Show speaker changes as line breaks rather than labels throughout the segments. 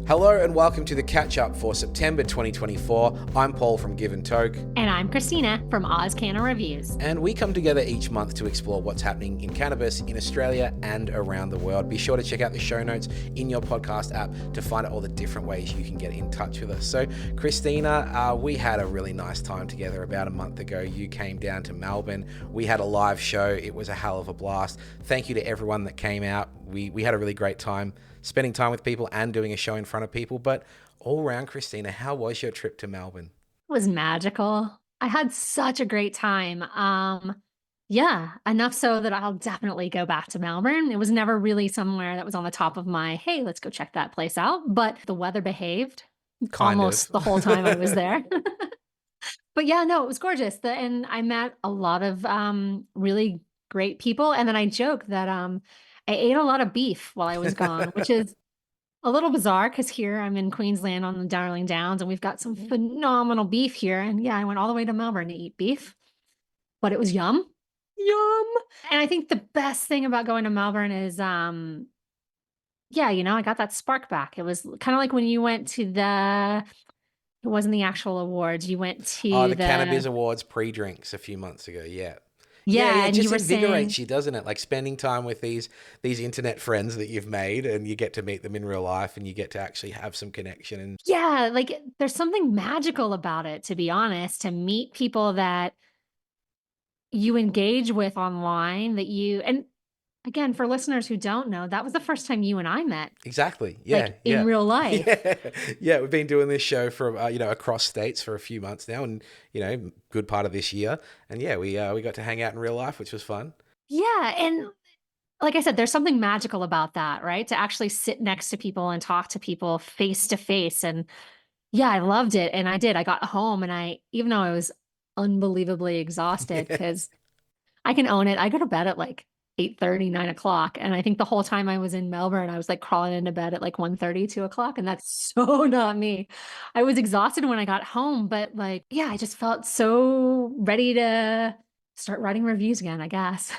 Hello and welcome to the catch-up for September 2024. I'm Paul from Give and Toke.
And I'm Christina from AusCannaReviews.
And we come together each month to explore what's happening in cannabis in Australia and around the world. Be sure to check out the show notes in your podcast app to find out all the different ways you can get in touch with us. So, Christina, we had a really nice time together about a month ago. You came down to Melbourne. We had a live show. It was a hell of a blast. Thank you to everyone that came out. We had a really great time spending time with people and doing a show in front of people. But all around, Christina, how was your trip to Melbourne?
It was magical. I had such a great time. Yeah, enough so that I'll definitely go back to Melbourne. It was never really somewhere that was on the top of my, hey, let's go check that place out. But the weather behaved almost the whole time I was there. But yeah, no, it was gorgeous. And I met a lot of really great people. And then I joke that I ate a lot of beef while I was gone, which is a little bizarre because here I'm in Queensland on the Darling Downs and we've got some phenomenal beef here. And yeah, I went all the way to Melbourne to eat beef, but it was yum. Yum. And I think the best thing about going to Melbourne is, yeah, I got that spark back. It was kind of like when you went to it wasn't the actual awards. You went to
the Cannabis Awards pre-drinks a few months ago. Yeah.
Yeah,
it
and
just
you were
invigorates
saying,
you, doesn't it? Like spending time with these internet friends that you've made, and you get to meet them in real life, and you get to actually have some connection. And
yeah, like there's something magical about it, to be honest, to meet people that you engage with online and again, for listeners who don't know, that was the first time you and I met.
exactly,
Like in real life.
yeah. We've been doing this show for across states for a few months now, and good part of this year, and yeah, we got to hang out in real life, which was fun.
Yeah, and like I said, there's something magical about that, right? To actually sit next to people and talk to people face to face. And yeah, I loved it. And I did. I got home and even though I was unbelievably exhausted, because I can own it, I go to bed at like 8:30, 9 o'clock. And I think the whole time I was in Melbourne, I was like crawling into bed at like 1:30, 2 o'clock. And that's so not me. I was exhausted when I got home, but like, yeah, I just felt so ready to start writing reviews again, I guess.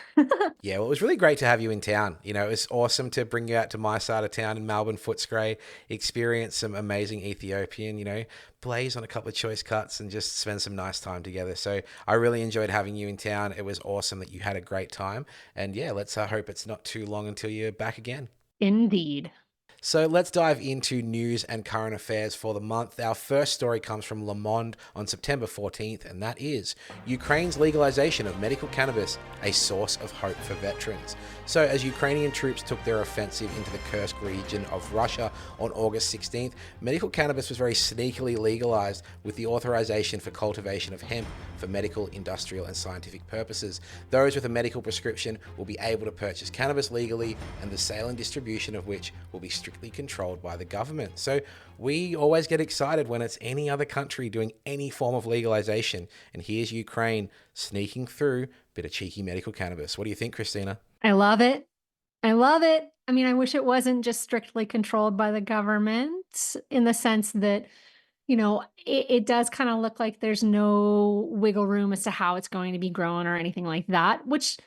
Yeah, well, it was really great to have you in town. It was awesome to bring you out to my side of town in Melbourne, Footscray, experience some amazing Ethiopian, blaze on a couple of choice cuts and just spend some nice time together. So I really enjoyed having you in town. It was awesome that you had a great time. And yeah, let's hope it's not too long until you're back again.
Indeed.
So let's dive into news and current affairs for the month. Our first story comes from Le Monde on September 14th, and that is Ukraine's legalization of medical cannabis, a source of hope for veterans. So as Ukrainian troops took their offensive into the Kursk region of Russia on August 16th, medical cannabis was very sneakily legalized with the authorization for cultivation of hemp for medical, industrial, and scientific purposes. Those with a medical prescription will be able to purchase cannabis legally, and the sale and distribution of which will be strictly controlled by the government. So we always get excited when it's any other country doing any form of legalization. And here's Ukraine sneaking through a bit of cheeky medical cannabis. What do you think, Christina?
I love it. I love it. I mean, I wish it wasn't just strictly controlled by the government in the sense that, it does kind of look like there's no wiggle room as to how it's going to be grown or anything like that, which,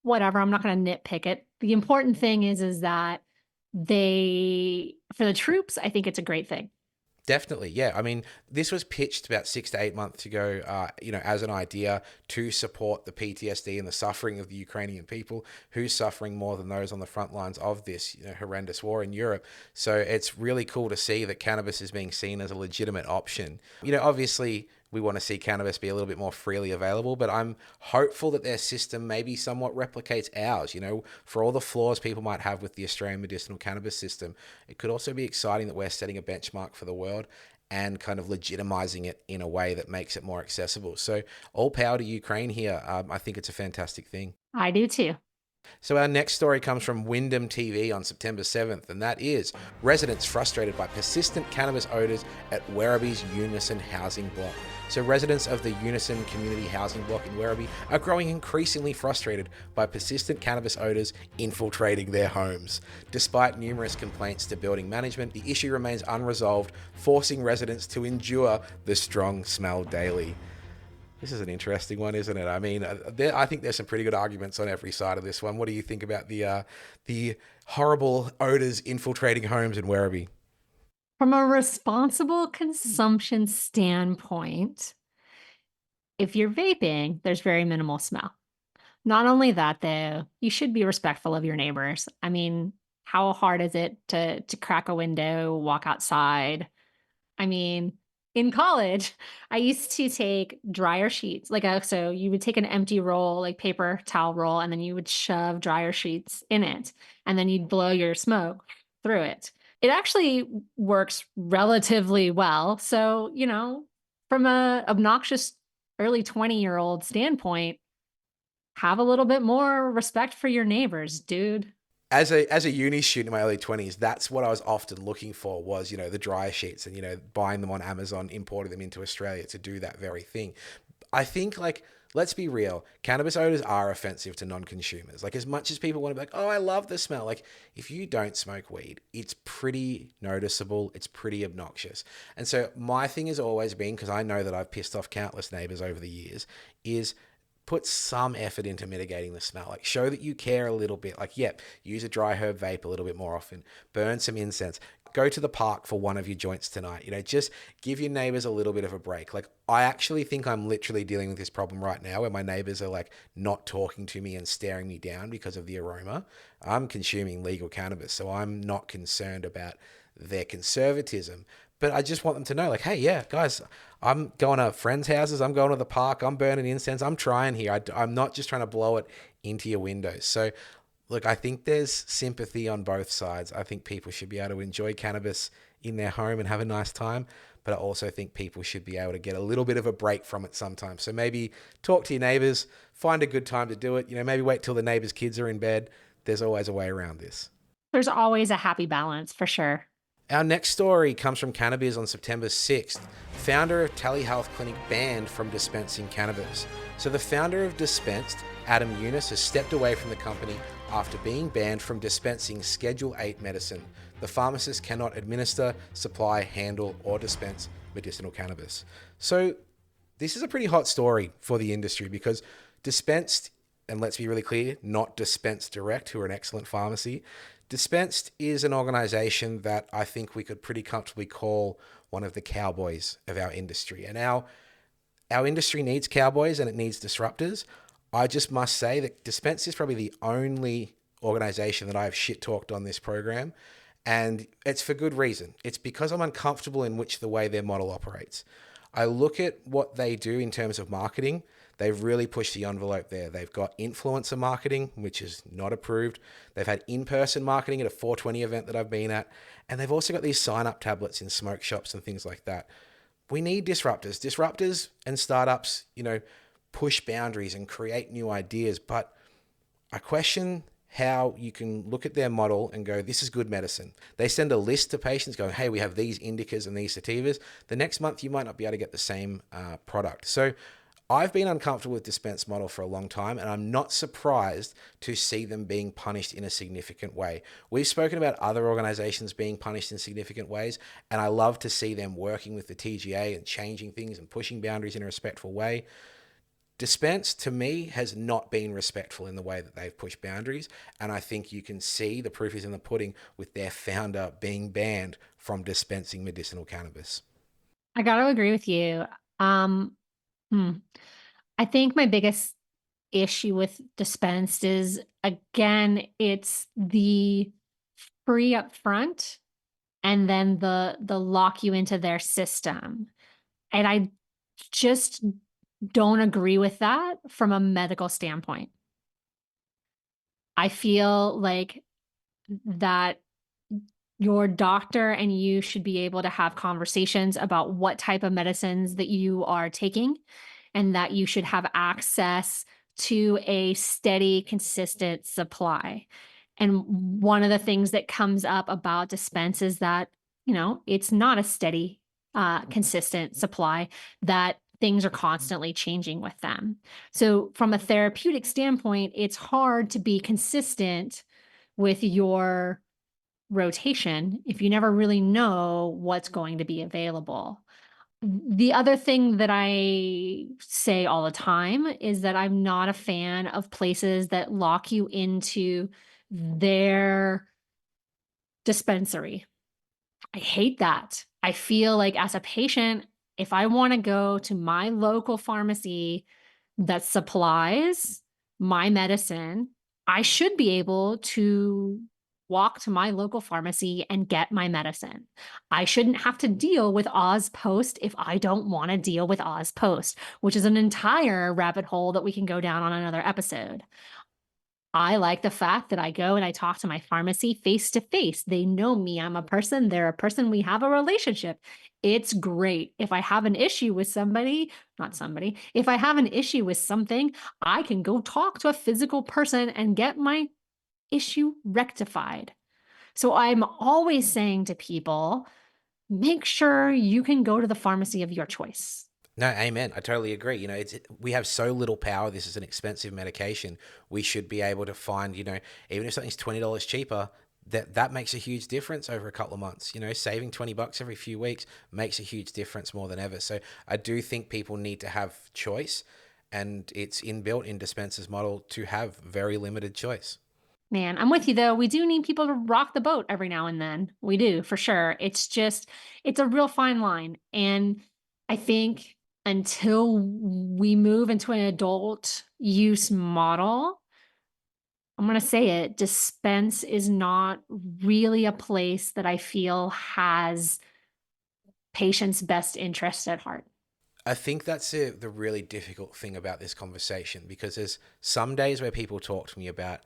whatever, I'm not going to nitpick it. The important thing is that for the troops, I think it's a great thing.
Definitely, yeah. I mean, this was pitched about 6 to 8 months ago, as an idea to support the PTSD and the suffering of the Ukrainian people, who's suffering more than those on the front lines of this, horrendous war in Europe. So it's really cool to see that cannabis is being seen as a legitimate option. Obviously, we want to see cannabis be a little bit more freely available, but I'm hopeful that their system maybe somewhat replicates ours. For all the flaws people might have with the Australian medicinal cannabis system, it could also be exciting that we're setting a benchmark for the world and kind of legitimizing it in a way that makes it more accessible. So all power to Ukraine here. I think it's a fantastic thing.
I do too.
So our next story comes from Wyndham TV on September 7th, and that is residents frustrated by persistent cannabis odours at Werribee's Unison housing block. So residents of the Unison community housing block in Werribee are growing increasingly frustrated by persistent cannabis odours infiltrating their homes. Despite numerous complaints to building management, the issue remains unresolved, forcing residents to endure the strong smell daily. This is an interesting one, isn't it? I mean, I think there's some pretty good arguments on every side of this one. What do you think about the horrible odours infiltrating homes in Werribee?
From a responsible consumption standpoint, if you're vaping, there's very minimal smell. Not only that, though, you should be respectful of your neighbors. I mean, how hard is it to crack a window, walk outside? I mean, in college, I used to take dryer sheets, so you would take an empty roll, like paper towel roll, and then you would shove dryer sheets in it, and then you'd blow your smoke through it. It actually works relatively well. So, from a obnoxious early 20-year-old standpoint, have a little bit more respect for your neighbors, dude.
As a uni student in my early 20s, that's what I was often looking for was, the dryer sheets and, buying them on Amazon, importing them into Australia to do that very thing. I think, like, let's be real, cannabis odors are offensive to non-consumers. Like, as much as people want to be like, oh, I love the smell, like, if you don't smoke weed, it's pretty noticeable, it's pretty obnoxious. And so my thing has always been, because I know that I've pissed off countless neighbors over the years, is put some effort into mitigating the smell. Like, show that you care a little bit. Like, yep, use a dry herb vape a little bit more often. Burn some incense. Go to the park for one of your joints tonight. Just give your neighbors a little bit of a break. Like, I actually think I'm literally dealing with this problem right now where my neighbors are like not talking to me and staring me down because of the aroma. I'm consuming legal cannabis, so I'm not concerned about their conservatism. But I just want them to know, like, hey, yeah, guys, I'm going to friends' houses. I'm going to the park. I'm burning incense. I'm trying here. I'm not just trying to blow it into your windows. So, look, I think there's sympathy on both sides. I think people should be able to enjoy cannabis in their home and have a nice time. But I also think people should be able to get a little bit of a break from it sometimes. So maybe talk to your neighbors, find a good time to do it. Maybe wait till the neighbors' kids are in bed. There's always a way around this.
There's always a happy balance for sure.
Our next story comes from Cannabis on September 6th. Founder of telehealth clinic banned from dispensing cannabis. So the founder of Dispensed, Adam Eunice, has stepped away from the company after being banned from dispensing Schedule 8 medicine. The pharmacist cannot administer, supply, handle, or dispense medicinal cannabis. So this is a pretty hot story for the industry because Dispensed, and let's be really clear, not Dispense Direct, who are an excellent pharmacy. Dispensed is an organization that I think we could pretty comfortably call one of the cowboys of our industry. And our industry needs cowboys and it needs disruptors. I just must say that Dispensed is probably the only organization that I have shit talked on this program. And it's for good reason. It's because I'm uncomfortable in the way their model operates. I look at what they do in terms of marketing. They've really pushed the envelope there. They've got influencer marketing, which is not approved. They've had in-person marketing at a 420 event that I've been at. And they've also got these sign-up tablets in smoke shops and things like that. We need disruptors. Disruptors and startups, push boundaries and create new ideas. But I question how you can look at their model and go, this is good medicine. They send a list to patients going, hey, we have these indicas and these sativas. The next month, you might not be able to get the same product. So I've been uncomfortable with Dispense model for a long time, and I'm not surprised to see them being punished in a significant way. We've spoken about other organizations being punished in significant ways, and I love to see them working with the TGA and changing things and pushing boundaries in a respectful way. Dispense, to me, has not been respectful in the way that they've pushed boundaries, and I think you can see the proof is in the pudding with their founder being banned from dispensing medicinal cannabis.
I gotta agree with you. Um, hmm. I think my biggest issue with Dispensed is, again, it's the free up front and then the lock you into their system. And I just don't agree with that from a medical standpoint. I feel like that your doctor and you should be able to have conversations about what type of medicines that you are taking and that you should have access to a steady, consistent supply. And one of the things that comes up about Dispense is that, it's not a steady, consistent supply, that things are constantly changing with them. So from a therapeutic standpoint, it's hard to be consistent with your rotation if you never really know what's going to be available. The other thing that I say all the time is that I'm not a fan of places that lock you into their dispensary. I hate that. I feel like as a patient, if I want to go to my local pharmacy that supplies my medicine, I should be able to walk to my local pharmacy and get my medicine. I shouldn't have to deal with Oz Post if I don't want to deal with Oz Post, which is an entire rabbit hole that we can go down on another episode. I like the fact that I go and I talk to my pharmacy face to face. They know me. I'm a person. They're a person. We have a relationship. It's great. If I have an issue with somebody, not somebody, if I have an issue with something, I can go talk to a physical person and get my issue rectified. So I'm always saying to people, make sure you can go to the pharmacy of your choice.
No, amen. I totally agree. We have so little power. This is an expensive medication. We should be able to find, even if something's $20 cheaper, that makes a huge difference over a couple of months. Saving $20 every few weeks makes a huge difference more than ever. So I do think people need to have choice, and it's inbuilt in Dispensed's model to have very limited choice.
Man, I'm with you though. We do need people to rock the boat every now and then. We do, for sure. It's a real fine line. And I think until we move into an adult use model, I'm going to say it, dispense is not really a place that I feel has patients' best interest at heart.
I think that's the really difficult thing about this conversation, because there's some days where people talk to me about,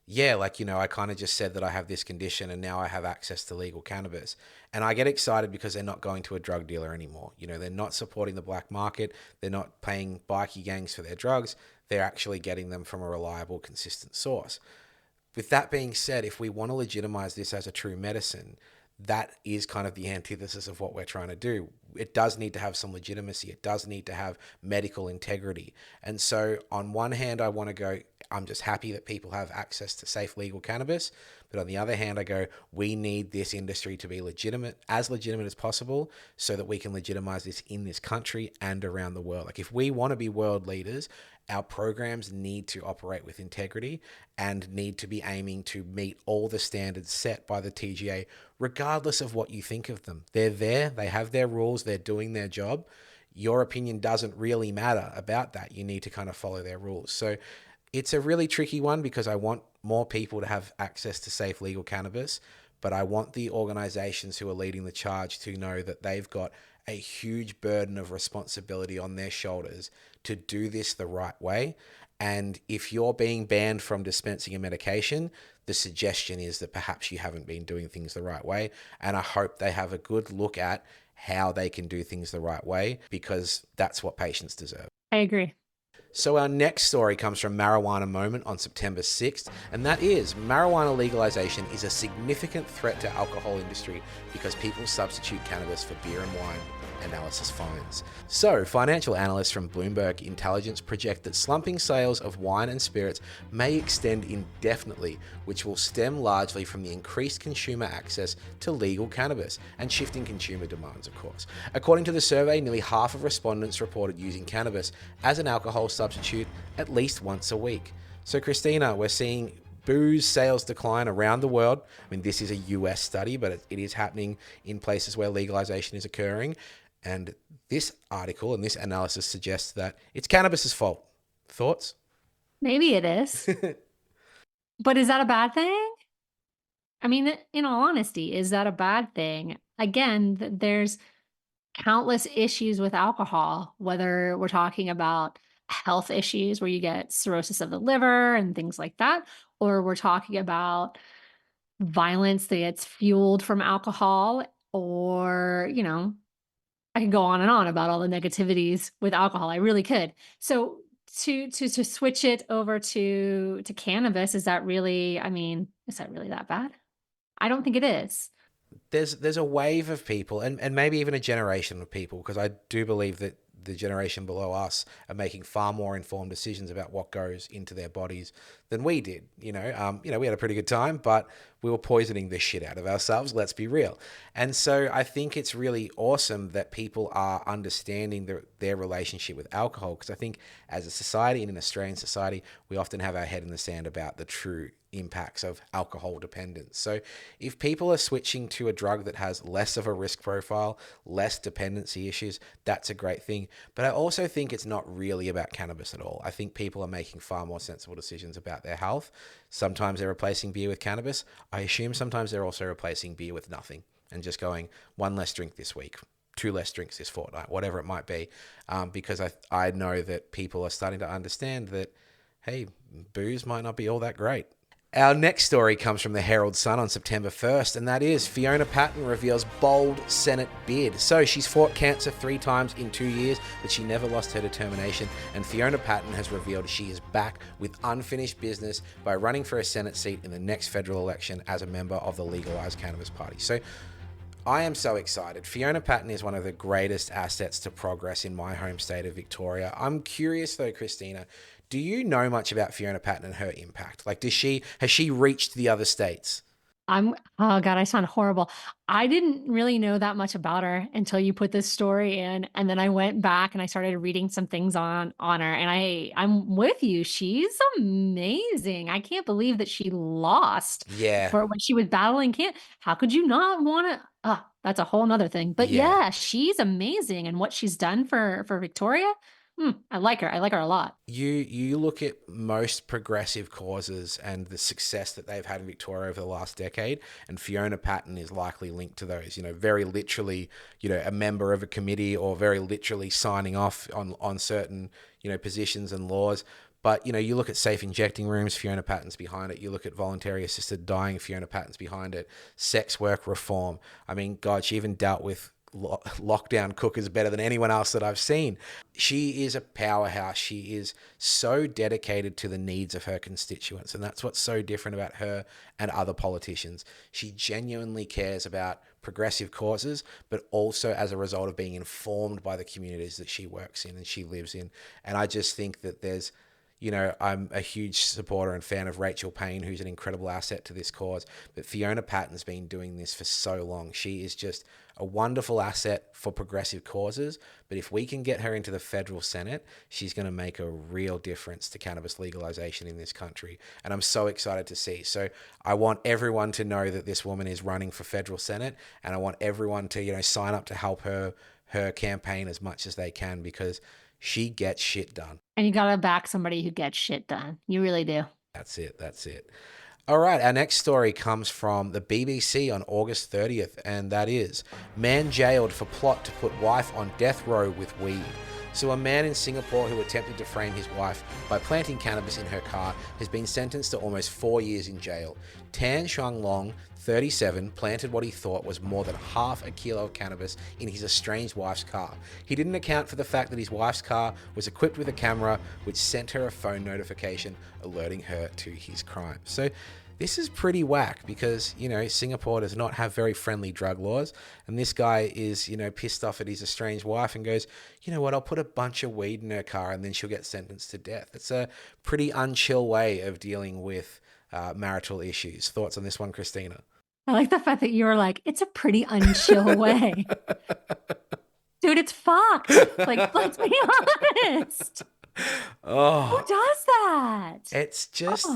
yeah, I kind of just said that I have this condition and now I have access to legal cannabis. And I get excited because they're not going to a drug dealer anymore. They're not supporting the black market. They're not paying bikie gangs for their drugs. They're actually getting them from a reliable, consistent source. With that being said, if we want to legitimize this as a true medicine, that is kind of the antithesis of what we're trying to do. It does need to have some legitimacy. It does need to have medical integrity. And so on one hand, I want to go, I'm just happy that people have access to safe legal cannabis. But on the other hand, I go, we need this industry to be legitimate as possible, so that we can legitimize this in this country and around the world. If we want to be world leaders, our programs need to operate with integrity and need to be aiming to meet all the standards set by the TGA, regardless of what you think of them. They're there, they have their rules, they're doing their job. Your opinion doesn't really matter about that. You need to kind of follow their rules. So it's a really tricky one, because I want more people to have access to safe legal cannabis, but I want the organizations who are leading the charge to know that they've got a huge burden of responsibility on their shoulders to do this the right way. And if you're being banned from dispensing a medication, the suggestion is that perhaps you haven't been doing things the right way. And I hope they have a good look at how they can do things the right way, because that's what patients deserve.
I agree.
So our next story comes from Marijuana Moment on September 6th, and that is, marijuana legalization is a significant threat to alcohol industry because people substitute cannabis for beer and wine, analysis finds. So, financial analysts from Bloomberg Intelligence project that slumping sales of wine and spirits may extend indefinitely, which will stem largely from the increased consumer access to legal cannabis and shifting consumer demands, of course. According to the survey, nearly half of respondents reported using cannabis as an alcohol substitute at least once a week. So, Christina, we're seeing booze sales decline around the world. I mean, this is a US study, but it is happening in places where legalization is occurring. And this article and this analysis suggests that it's cannabis's fault. Thoughts?
Maybe it is. But is that a bad thing? I mean, in all honesty, is that a bad thing? Again, there's countless issues with alcohol, whether we're talking about health issues where you get cirrhosis of the liver and things like that, or we're talking about violence that gets fueled from alcohol, or, I could go on and on about all the negativities with alcohol. I really could. So to switch it over to cannabis, is that really, is that really that bad? I don't think it is.
There's a wave of people, and maybe even a generation of people, because I do believe that the generation below us are making far more informed decisions about what goes into their bodies than we did. We had a pretty good time, but we were poisoning the shit out of ourselves. Let's be real. And so I think it's really awesome that people are understanding their relationship with alcohol, because I think as a society and in Australian society, we often have our head in the sand about the true impacts of alcohol dependence. So if people are switching to a drug that has less of a risk profile, less dependency issues, that's a great thing. But I also think it's not really about cannabis at all. I think people are making far more sensible decisions about their health. Sometimes they're replacing beer with cannabis. I assume sometimes they're also replacing beer with nothing and just going one less drink this week, two less drinks this fortnight, whatever it might be. Because I know that people are starting to understand that, hey, booze might not be all that great. Our next story comes from the Herald Sun on September 1st, and that is Fiona Patten reveals bold Senate bid. So she's fought cancer 3 times in 2 years, but she never lost her determination. And Fiona Patten has revealed she is back with unfinished business by running for a Senate seat in the next federal election as a member of the legalised Cannabis Party. So I am so excited. Fiona Patten is one of the greatest assets to progress in my home state of Victoria. I'm curious though, Christina, do you know much about Fiona Patten and her impact? Like, has she reached the other states?
Oh God, I sound horrible. I didn't really know that much about her until you put this story in. And then I went back and I started reading some things on her. And I'm with you. She's amazing. I can't believe that she lost
Yeah,
for when she was battling cancer. How could you not want to? That's a whole nother thing. But
yeah.
yeah, she's amazing. And what she's done for Victoria, I like her. I like her a lot.
You look at most progressive causes and the success that they've had in Victoria over the last decade, and Fiona Patten is likely linked to those. Very literally, a member of a committee, or very literally signing off on certain positions and laws. But you look at safe injecting rooms, Fiona Patten's behind it. You look at voluntary assisted dying, Fiona Patten's behind it. Sex work reform. I mean, God, she even dealt with lockdown cookers better than anyone else that I've seen. She is a powerhouse. She is so dedicated to the needs of her constituents, and that's what's so different about her and other politicians. She genuinely cares about progressive causes, but also as a result of being informed by the communities that she works in and she lives in. And I just think that I'm a huge supporter and fan of Rachel Payne, who's an incredible asset to this cause. But Fiona Patten's been doing this for so long. She is just a wonderful asset for progressive causes. But if we can get her into the federal Senate, she's going to make a real difference to cannabis legalization in this country. And I'm so excited to see. So I want everyone to know that this woman is running for federal Senate, and I want everyone to, sign up to help her campaign as much as they can, because she gets shit done.
And you got to back somebody who gets shit done. You really do.
That's it. All right, our next story comes from the BBC on August 30th, and that is man jailed for plot to put wife on death row with weed. So a man in Singapore who attempted to frame his wife by planting cannabis in her car has been sentenced to almost 4 years in jail. Tan Shuang Long, 37, planted what he thought was more than half a kilo of cannabis in his estranged wife's car. He didn't account for the fact that his wife's car was equipped with a camera which sent her a phone notification alerting her to his crime. So this is pretty whack, because, Singapore does not have very friendly drug laws. And this guy is, pissed off at his estranged wife and goes, you know what, I'll put a bunch of weed in her car and then she'll get sentenced to death. It's a pretty unchill way of dealing with marital issues. Thoughts on this one, Christina?
I like the fact that you were like, it's a pretty unchill way. Dude, it's fucked. Like, let's be honest.
Oh,
Who does that?
it's just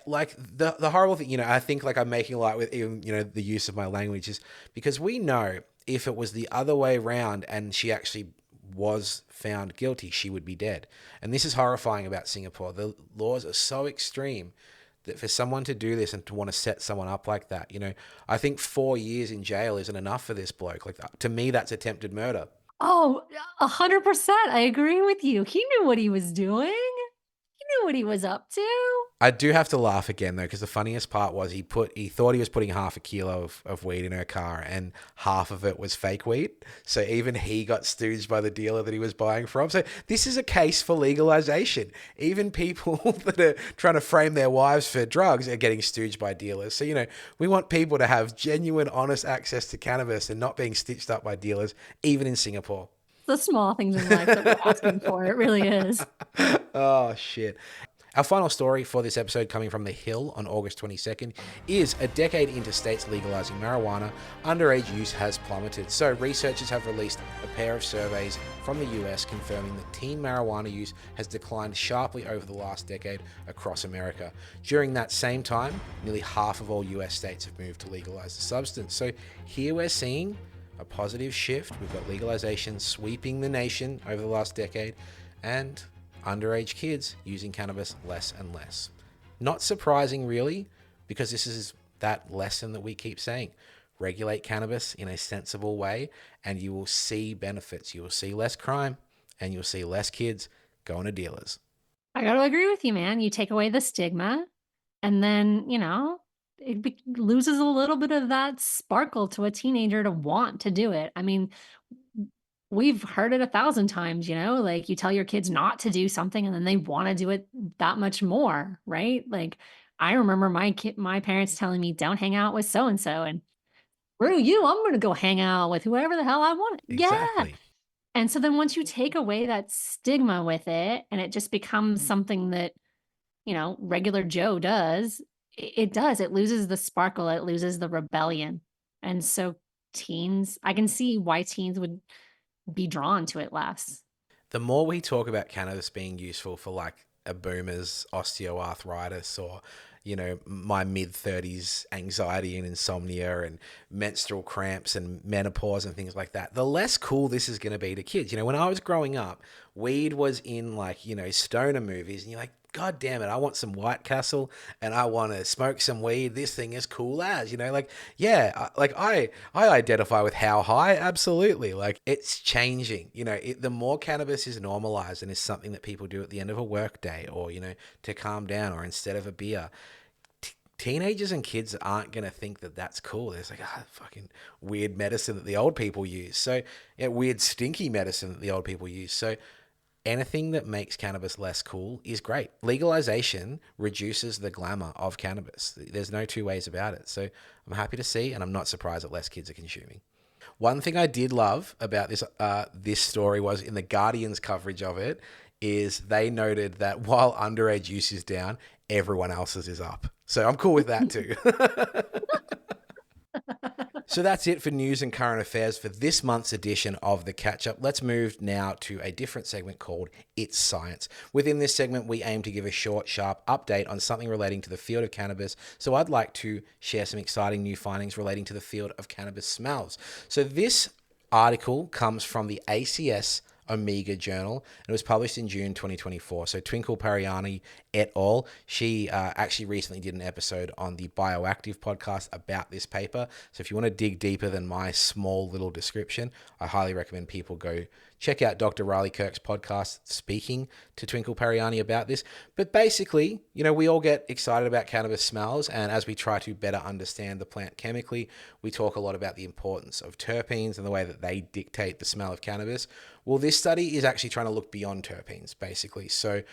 like the horrible thing, I think, like, I'm making light with even, the use of my language, is because we know if it was the other way around and she actually was found guilty, she would be dead. And this is horrifying about Singapore. The laws are so extreme that for someone to do this and to want to set someone up like that, I think 4 years in jail isn't enough for this bloke. Like, to me, that's attempted murder.
Oh, 100%. I agree with you. He knew what he was doing. He knew what he was up to.
I do have to laugh again, though, because the funniest part was he thought he was putting half a kilo of weed in her car, and half of it was fake weed. So even he got stooged by the dealer that he was buying from. So this is a case for legalization. Even people that are trying to frame their wives for drugs are getting stooged by dealers. So, we want people to have genuine, honest access to cannabis and not being stitched up by dealers, even in Singapore.
The small things in life that we're asking for. It really is.
Oh, shit. Our final story for this episode, coming from The Hill on August 22nd, is a decade into states legalizing marijuana, underage use has plummeted. So researchers have released a pair of surveys from the US confirming that teen marijuana use has declined sharply over the last decade across America. During that same time, nearly half of all US states have moved to legalize the substance. So here we're seeing a positive shift. We've got legalization sweeping the nation over the last decade, and underage kids using cannabis less and less. Not surprising, really, because this is that lesson that we keep saying. Regulate cannabis in a sensible way, and you will see benefits. You will see less crime, and you'll see less kids going to dealers.
I gotta agree with you, man. You take away the stigma, and then, loses a little bit of that sparkle to a teenager to want to do it. I mean, we've heard it 1,000 times, like you tell your kids not to do something and then they want to do it that much more, right? Like I remember my parents telling me, don't hang out with so and so, and screw you, I'm going to go hang out with whoever the hell I want. Yeah.
Exactly.
And so then once you take away that stigma with it and it just becomes something that, regular Joe does, it loses the sparkle, it loses the rebellion. And so I can see why teens would be drawn to it less.
The more we talk about cannabis being useful for like a boomer's osteoarthritis, or my mid-30s anxiety and insomnia and menstrual cramps and menopause and things like that, the less cool this is going to be to kids. When I was growing up, weed was in like stoner movies, and you're like, God damn it, I want some White Castle and I want to smoke some weed. This thing is cool as, I identify with how high, absolutely. Like, it's changing. The more cannabis is normalized and is something that people do at the end of a work day, or, to calm down, or instead of a beer, teenagers and kids aren't going to think that that's cool. There's like, fucking weird medicine that the old people use. So, weird stinky medicine that the old people use. So, anything that makes cannabis less cool is great. Legalization reduces the glamour of cannabis. There's no two ways about it. So I'm happy to see, and I'm not surprised that less kids are consuming. One thing I did love about this story was in the Guardian's coverage of it, is they noted that while underage use is down, everyone else's is up. So I'm cool with that too. So that's it for news and current affairs for this month's edition of the Catch-Up. Let's move now to a different segment called It's Science. Within this segment, we aim to give a short, sharp update on something relating to the field of cannabis. So I'd like to share some exciting new findings relating to the field of cannabis smells. So this article comes from the ACS Omega Journal, and it was published in June 2024. So Twinkle Pariani et al., she actually recently did an episode on the Bioactive podcast about this paper. So if you want to dig deeper than my small little description, I highly recommend people go check out Dr. Riley Kirk's podcast speaking to Twinkle Pariani about this. But basically, we all get excited about cannabis smells, and as we try to better understand the plant chemically, we talk a lot about the importance of terpenes and the way that they dictate the smell of cannabis. Well, this study is actually trying to look beyond terpenes, basically. So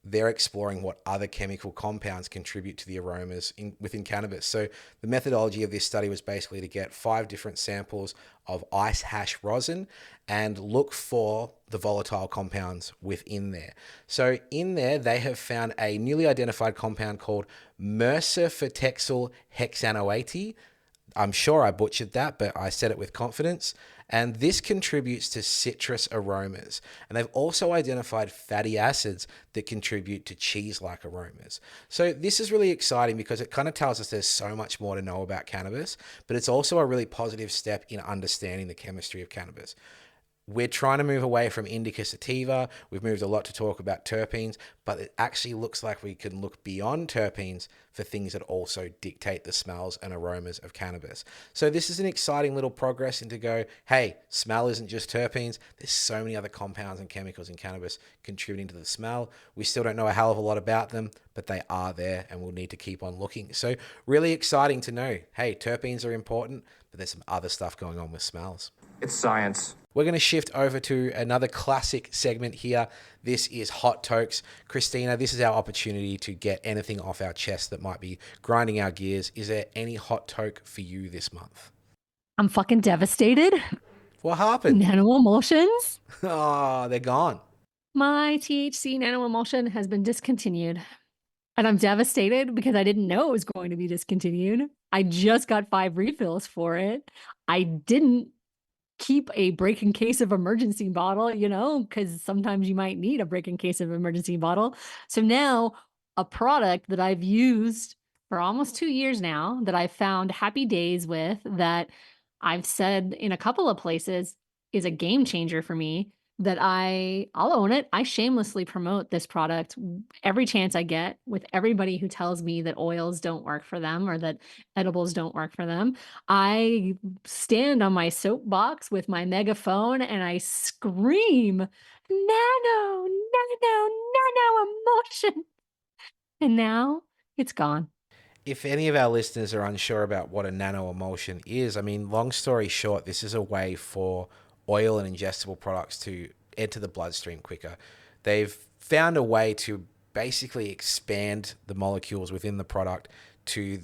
they're exploring what other chemical compounds contribute to the aromas within cannabis. So the methodology of this study was basically to get 5 different samples of ice hash rosin and look for the volatile compounds within there. So in there, they have found a newly identified compound called myrcaphenolhexyl hexanoate. I'm sure I butchered that, but I said it with confidence. And this contributes to citrus aromas. And they've also identified fatty acids that contribute to cheese-like aromas. So this is really exciting because it kind of tells us there's so much more to know about cannabis, but it's also a really positive step in understanding the chemistry of cannabis. We're trying to move away from indica sativa. We've moved a lot to talk about terpenes, but it actually looks like we can look beyond terpenes for things that also dictate the smells and aromas of cannabis. So this is an exciting little progress into go, hey, smell isn't just terpenes. There's so many other compounds and chemicals in cannabis contributing to the smell. We still don't know a hell of a lot about them, but they are there and we'll need to keep on looking. So really exciting to know, hey, terpenes are important, but there's some other stuff going on with smells.
It's science.
We're going to shift over to another classic segment here. This is Hot Tokes. Christina, this is our opportunity to get anything off our chest that might be grinding our gears. Is there any hot toke for you this month?
I'm fucking devastated.
What happened?
Nano-emulsions.
Oh, they're gone.
My THC nano-emulsion has been discontinued. And I'm devastated because I didn't know it was going to be discontinued. I just got 5 refills for it. I didn't keep a break in case of emergency bottle, because sometimes you might need a break in case of emergency bottle. So now a product that I've used for almost 2 years now, that I've found happy days with, that I've said in a couple of places is a game changer for me, that I'll own it. I shamelessly promote this product every chance I get with everybody who tells me that oils don't work for them or that edibles don't work for them. I stand on my soapbox with my megaphone and I scream, nano emotion. And now it's gone.
If any of our listeners are unsure about what a nano-emulsion is, I mean, long story short, this is a way for oil and ingestible products to enter the bloodstream quicker. They've found a way to basically expand the molecules within the product to,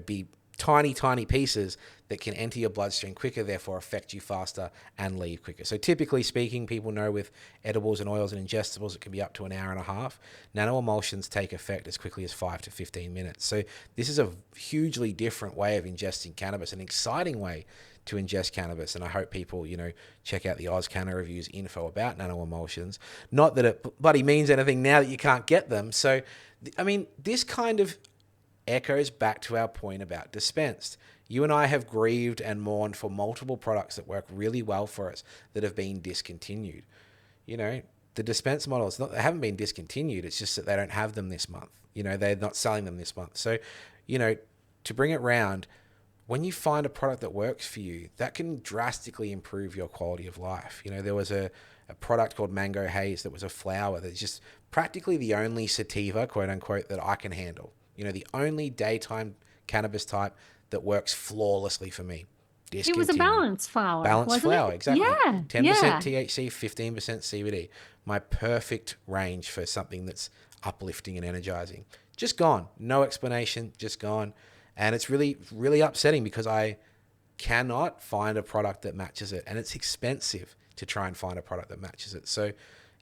be tiny, tiny pieces that can enter your bloodstream quicker, therefore affect you faster and leave quicker. So typically speaking, people know with edibles and oils and ingestibles, it can be up to an hour and a half. Nano-emulsions take effect as quickly as 5 to 15 minutes. So this is a hugely different way of ingesting cannabis, an exciting way to ingest cannabis. And I hope people, check out the AusCannaReviews info about nano-emulsions. Not that it bloody means anything now that you can't get them. So, I mean, this kind of echoes back to our point about Dispensed. You and I have grieved and mourned for multiple products that work really well for us that have been discontinued. The Dispensed models, they haven't been discontinued. It's just that they don't have them this month. They're not selling them this month. So, to bring it round, when you find a product that works for you, that can drastically improve your quality of life. There was a product called Mango Haze that was a flower that's just practically the only sativa, quote unquote, that I can handle. The only daytime cannabis type that works flawlessly for me.
It was a balanced flower.
Balanced flower, exactly.
Yeah.
10%
yeah.
THC, 15% CBD. My perfect range for something that's uplifting and energizing. Just gone. No explanation, just gone. And it's really, really upsetting because I cannot find a product that matches it. And it's expensive to try and find a product that matches it. So,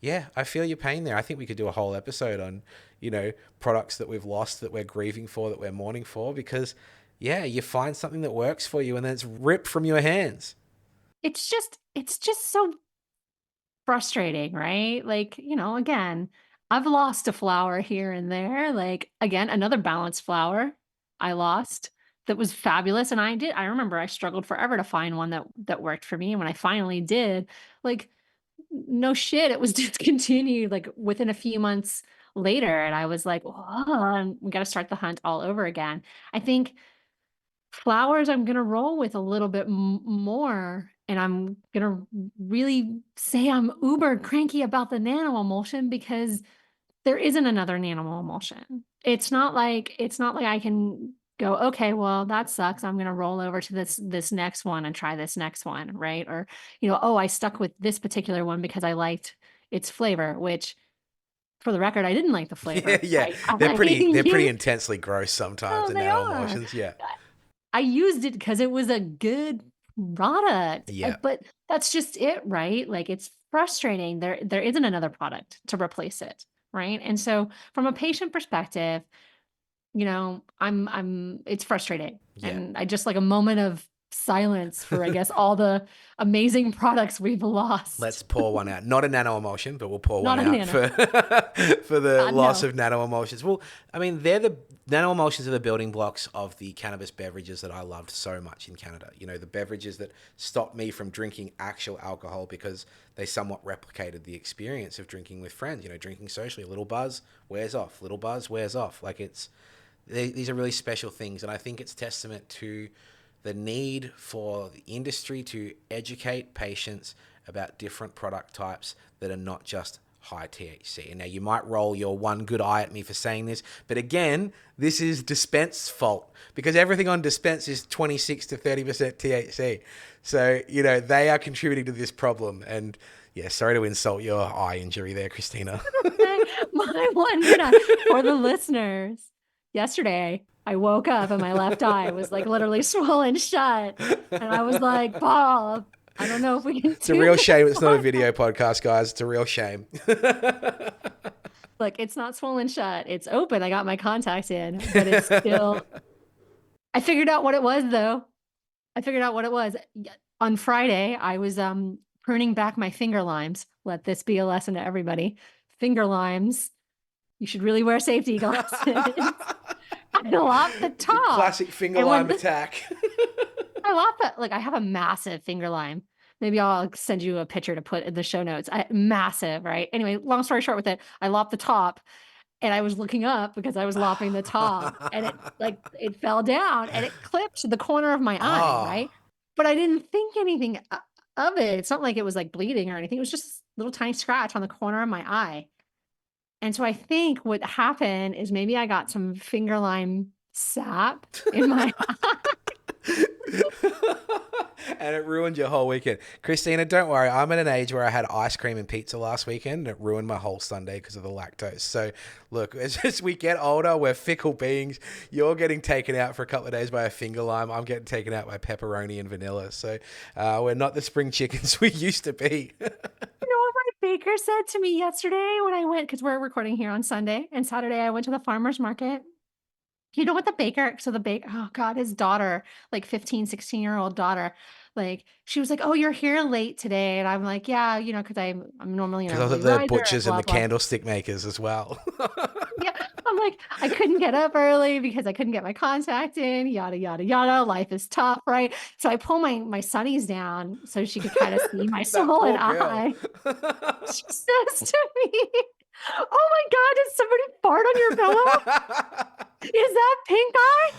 yeah, I feel your pain there. I think we could do a whole episode on, products that we've lost, that we're grieving for, that we're mourning for, because, yeah, you find something that works for you and then it's ripped from your hands.
It's just so frustrating, right? Like, again, I've lost a flower here and there. Like, again, another balanced flower I lost that was fabulous. And I remember I struggled forever to find one that worked for me. And when I finally did, like, no shit, it was discontinued like within a few months later. And I was like, oh, we got to start the hunt all over again. I think flowers I'm going to roll with a little bit more. And I'm going to really say I'm uber cranky about the nano emulsion because there isn't another nano emulsion. It's not like I can go, okay, well, that sucks. I'm going to roll over to this next one and try this next one, right? Or, oh, I stuck with this particular one because I liked its flavor, which for the record, I didn't like the flavor.
Yeah. They're pretty intensely gross sometimes, the nano emulsions. Yeah.
I used it because it was a good product.
Yeah.
But that's just it, right? Like, it's frustrating. There isn't another product to replace it, right? And so from a patient perspective, it's frustrating.
Yeah.
And I just like a moment of silence for, I guess, all the amazing products we've lost.
Let's pour one out. Not a nano emulsion, but we'll pour one out for the loss of nano emulsions. Well, I mean, the nano emulsions are the building blocks of the cannabis beverages that I loved so much in Canada. The beverages that stopped me from drinking actual alcohol because they somewhat replicated the experience of drinking with friends, drinking socially. A little buzz wears off, little buzz wears off. Like, these are really special things. And I think it's testament to the need for the industry to educate patients about different product types that are not just high THC. And now you might roll your one good eye at me for saying this, but again, this is Dispensed's fault because everything on Dispensed is 26 to 30% THC. So, they are contributing to this problem. And yeah, sorry to insult your eye injury there, Christina.
My one for the listeners. Yesterday, I woke up and my left eye was like literally swollen shut. And I was like, Bob, I don't know if we can
It's a real shame it's not a video podcast, guys. It's a real shame.
Look, it's not swollen shut. It's open. I got my contacts in, but it's still. I figured out what it was, though. I figured out what it was. On Friday, I was pruning back my finger limes. Let this be a lesson to everybody. Finger limes. You should really wear safety glasses. I lopped the top.
Classic finger lime attack.
I lopped it. Like, I have a massive finger lime. Maybe I'll send you a picture to put in the show notes. Massive, right? Anyway, long story short with it, I lopped the top and I was looking up because I was lopping the top and it fell down and it clipped the corner of my eye, right? But I didn't think anything of it. It's not like it was like bleeding or anything. It was just a little tiny scratch on the corner of my eye. And so I think what happened is maybe I got some finger lime sap in my eye.
And it ruined your whole weekend. Christina, don't worry. I'm at an age where I had ice cream and pizza last weekend. And it ruined my whole Sunday because of the lactose. So, look, as we get older, we're fickle beings. You're getting taken out for a couple of days by a finger lime. I'm getting taken out by pepperoni and vanilla. So, we're not the spring chickens we used to be.
You know what my baker said to me yesterday when I went, because we're recording here on Sunday, and Saturday I went to the farmer's market. You know what the baker, oh God, his daughter, like 15, 16-year-old daughter, like, she was like, oh, you're here late today. And I'm like, yeah, you know, because I'm normally, you know,
because of the butchers and the candlestick makers as well.
Yeah. I'm like, I couldn't get up early because I couldn't get my contact in, yada, yada, yada. Life is tough, right? So I pull my sunnies down so she could kind of see my swollen eye. She says to me, oh my God, did somebody fart on your pillow? Is that pink eye?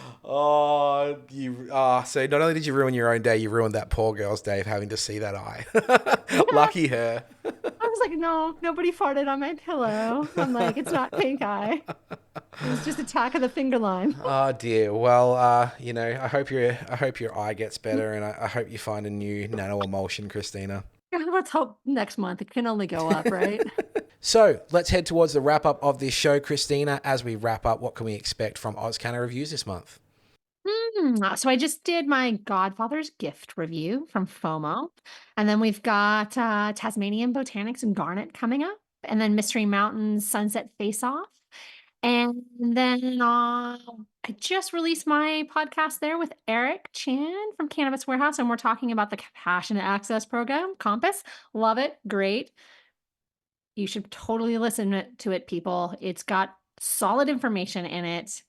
So not only did you ruin your own day, you ruined that poor girl's day of having to see that eye. Lucky her.
I was like, no, nobody farted on my pillow. I'm like, it's not pink eye. It was just attack of the finger lime.
Oh dear. Well, you know, I hope your eye gets better, and I hope you find a new nano-emulsion, Christina.
Let's hope next month. It can only go up, right?
So let's head towards the wrap up of this show, Christina. As we wrap up, what can we expect from AusCannaReviews this month?
So I just did my Godfather's Gift review from FOMO. And then we've got Tasmanian Botanics and Garnet coming up. And then Mystery Mountain's Sunset Face Off. And then I just released my podcast there with Eric Chan from Cannabis Warehouse. And we're talking about the Compassionate Access Program, Compass. Love it. Great. You should totally listen to it, people. It's got solid information in it.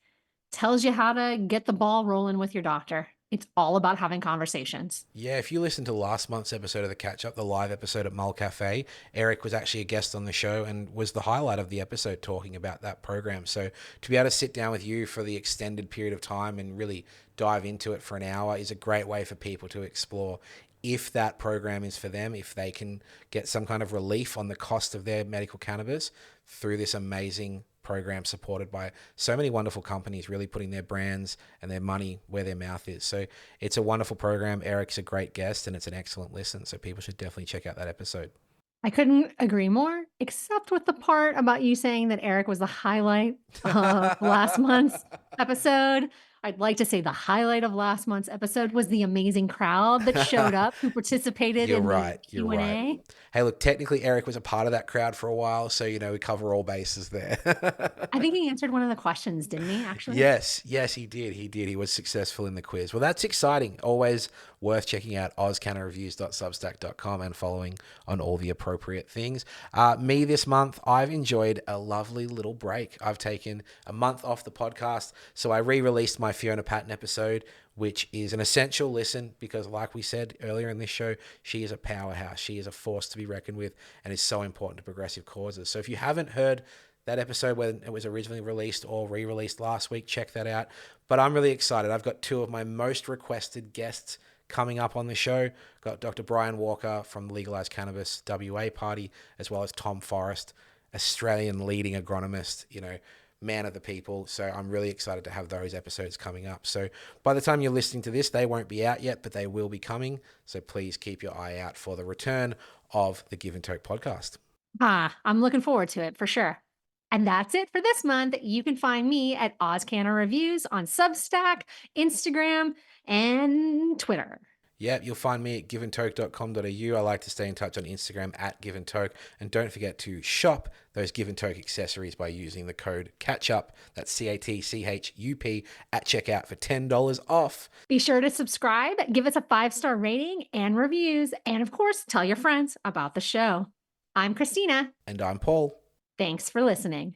Tells you how to get the ball rolling with your doctor. It's all about having conversations.
Yeah, if you listen to last month's episode of the Catch-Up, the live episode at Mull Cafe, Eric was actually a guest on the show and was the highlight of the episode talking about that program. So to be able to sit down with you for the extended period of time and really dive into it for an hour is a great way for people to explore if that program is for them, if they can get some kind of relief on the cost of their medical cannabis through this amazing program supported by so many wonderful companies really putting their brands and their money where their mouth is. So it's a wonderful program. Eric's a great guest and it's an excellent listen. So people should definitely check out that episode.
I couldn't agree more, except with the part about you saying that Eric was the highlight of last month's episode. I'd like to say the highlight of last month's episode was the amazing crowd that showed up who participated in the Q&A.
Right. Hey, look, technically Eric was a part of that crowd for a while, so, you know, we cover all bases there.
I think he answered one of the questions, didn't he, actually?
Yes, he did. He was successful in the quiz. Well, that's exciting. Always worth checking out AusCannaReviews.substack.com and following on all the appropriate things. Me this month, I've enjoyed a lovely little break. I've taken a month off the podcast, so I re-released my Fiona Patten episode, which is an essential listen because, like we said earlier in this show, she is a powerhouse. She is a force to be reckoned with and is so important to progressive causes. So if you haven't heard that episode when it was originally released or re-released last week, check that out. But I'm really excited. I've got two of my most requested guests coming up on the show. Got Dr. Brian Walker from the Legalised Cannabis WA party, as well as Tom Forrest, Australian leading agronomist, you know, man of the people. So I'm really excited to have those episodes coming up. So by the time you're listening to this, they won't be out yet, but they will be coming. So please keep your eye out for the return of the Give and Toke podcast.
I'm looking forward to it for sure. And that's it for this month. You can find me at AusCannaReviews on Substack, Instagram, and Twitter.
Yep, you'll find me at giventoke.com.au. I like to stay in touch on Instagram at giventoke. And don't forget to shop those Give and Toke accessories by using the code CATCHUP, that's CATCHUP, at checkout for $10 off.
Be sure to subscribe, give us a 5-star rating and reviews, and of course, tell your friends about the show. I'm Christina.
And I'm Paul.
Thanks for listening.